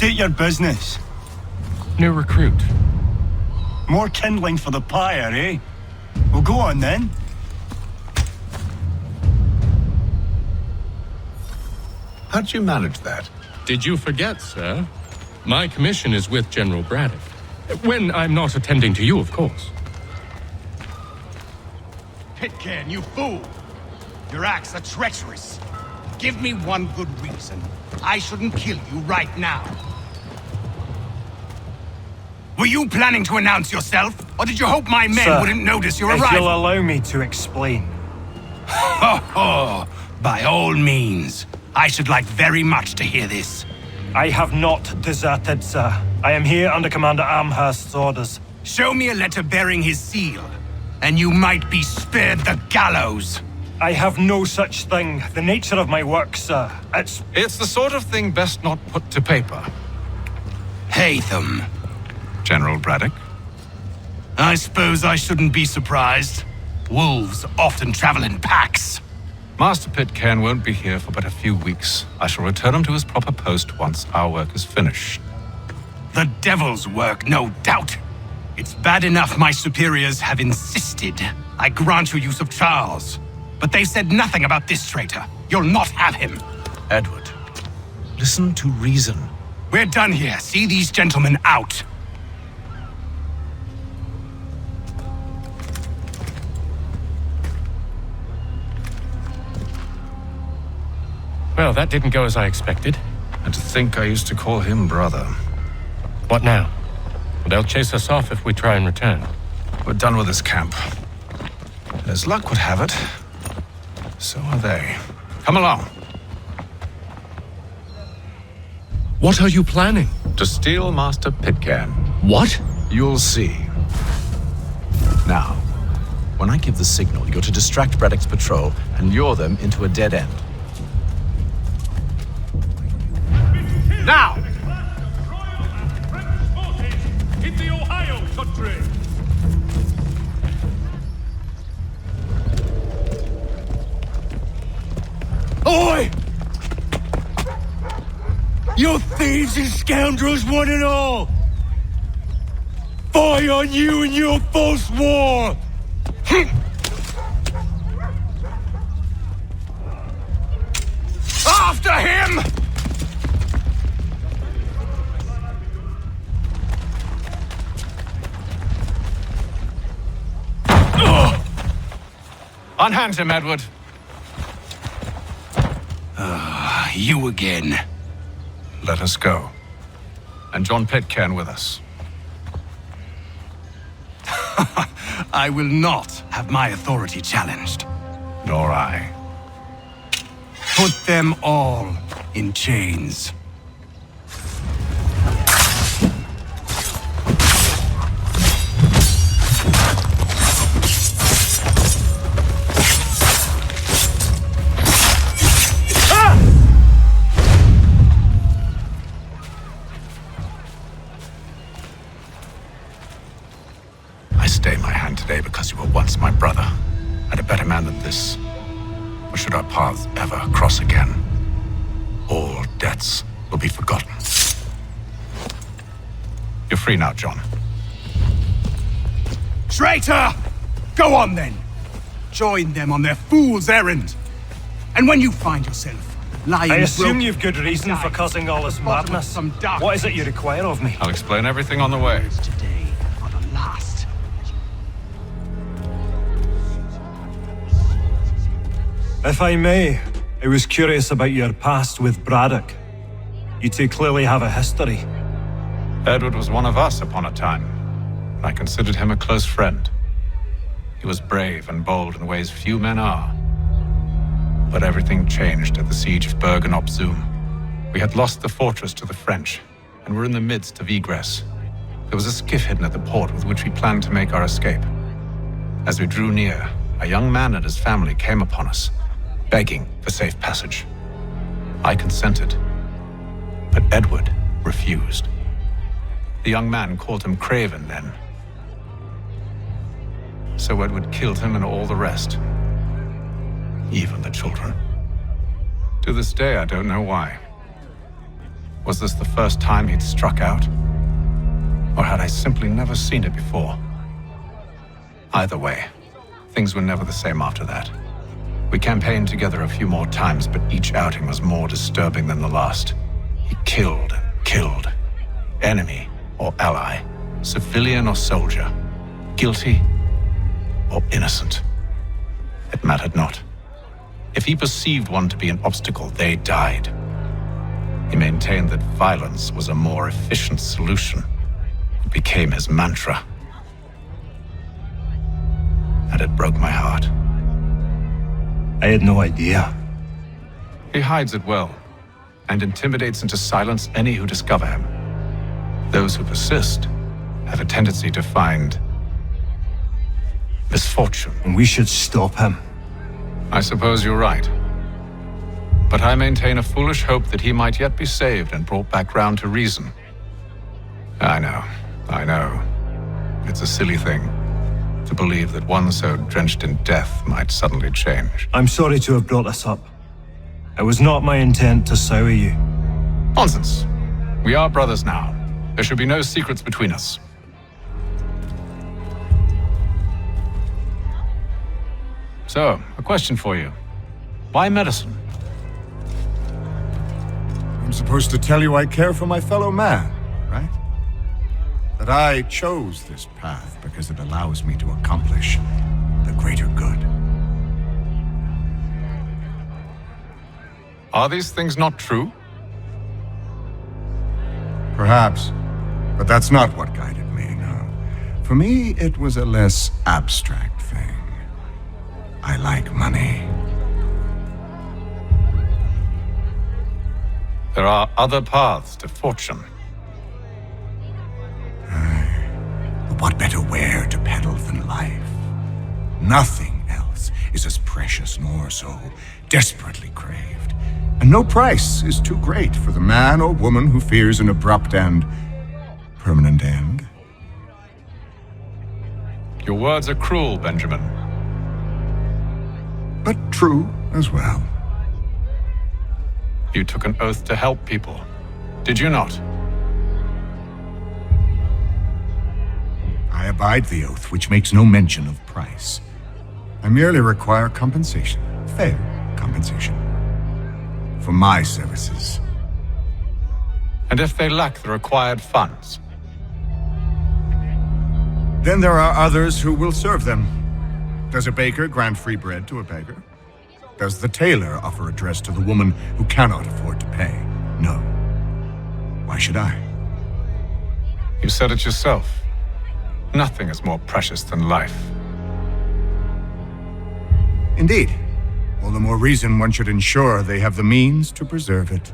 State your business. New recruit. More kindling for the pyre, eh? Well, go on then. How'd you manage that? Did you forget, sir? My commission is with General Braddock. When I'm not attending to you, of course. Pitcairn, you fool! Your acts are treacherous. Give me one good reason. I shouldn't kill you right now. Were you planning to announce yourself? Or did you hope my men wouldn't notice your arrival? If you'll allow me to explain. Oh, by all means. I should like very much to hear this. I have not deserted, sir. I am here under Commander Amherst's orders. Show me a letter bearing his seal, and you might be spared the gallows. I have no such thing. The nature of my work, sir. It's the sort of thing best not put to paper. Haytham. General Braddock? I suppose I shouldn't be surprised. Wolves often travel in packs. Master Pitcairn won't be here for but a few weeks. I shall return him to his proper post once our work is finished. The devil's work, no doubt. It's bad enough my superiors have insisted I grant you use of Charles. But they've said nothing about this traitor. You'll not have him. Edward, listen to reason. We're done here. See these gentlemen out. Well, that didn't go as I expected. And to think I used to call him brother. What now? Well, they'll chase us off if we try and return. We're done with this camp. And as luck would have it, so are they. Come along. What are you planning? To steal Master Pitcairn. What? You'll see. Now, when I give the signal, you're to distract Braddock's patrol and lure them into a dead end. Now! In the Ohio country! Oi! You thieves and scoundrels, one and all! Fie on you and your false war! After him! Unhand him, Edward. You again. Let us go. And John Pitcairn with us. I will not have my authority challenged. Nor I. Put them all in chains. I stay my hand today because you were once my brother, and a better man than this. Or should our paths ever cross again, all debts will be forgotten. You're free now, John. Traitor! Go on then. Join them on their fool's errand. And when you find yourself lying I assume broken you've good reason for causing all this madness. What is it you require of me? I'll explain everything on the way. today are the last. If I may, I was curious about your past with Braddock. You two clearly have a history. Edward was one of us upon a time. I considered him a close friend. He was brave and bold in ways few men are. But everything changed at the siege of Bergen op Zoom. We had lost the fortress to the French, and were in the midst of egress. There was a skiff hidden at the port with which we planned to make our escape. As we drew near, a young man and his family came upon us, begging for safe passage. I consented, but Edward refused. The young man called him Craven then. So Edward killed him and all the rest. Even the children. To this day, I don't know why. Was this the first time he'd struck out? Or had I simply never seen it before? Either way, things were never the same after that. We campaigned together a few more times, but each outing was more disturbing than the last. He killed and killed. Enemy or ally, civilian or soldier, guilty or innocent. It mattered not. If he perceived one to be an obstacle, they died. He maintained that violence was a more efficient solution. It became his mantra. And it broke my heart. I had no idea. He hides it well, and intimidates into silence any who discover him. Those who persist have a tendency to find misfortune. And we should stop him. I suppose you're right. But I maintain a foolish hope that he might yet be saved and brought back round to reason. I know. It's a silly thing to believe that one so drenched in death might suddenly change. I'm sorry to have brought this up. It was not my intent to sour you. Nonsense. We are brothers now. There should be no secrets between us. So, a question for you. Why medicine? I'm supposed to tell you I care for my fellow man, right? That I chose this path because it allows me to accomplish the greater good. Are these things not true? Perhaps, but that's not what guided me, no. For me, it was a less abstract thing. I like money. There are other paths to fortune. But what better ware to peddle than life? Nothing else is as precious nor so desperately craved. And no price is too great for the man or woman who fears an abrupt and permanent end. Your words are cruel, Benjamin. But true as well. You took an oath to help people, did you not? I abide the oath, which makes no mention of price. I merely require compensation, fair compensation, for my services. And if they lack the required funds? Then there are others who will serve them. Does a baker grant free bread to a beggar? Does the tailor offer a dress to the woman who cannot afford to pay? No. Why should I? You said it yourself. Nothing is more precious than life. Indeed. All the more reason one should ensure they have the means to preserve it.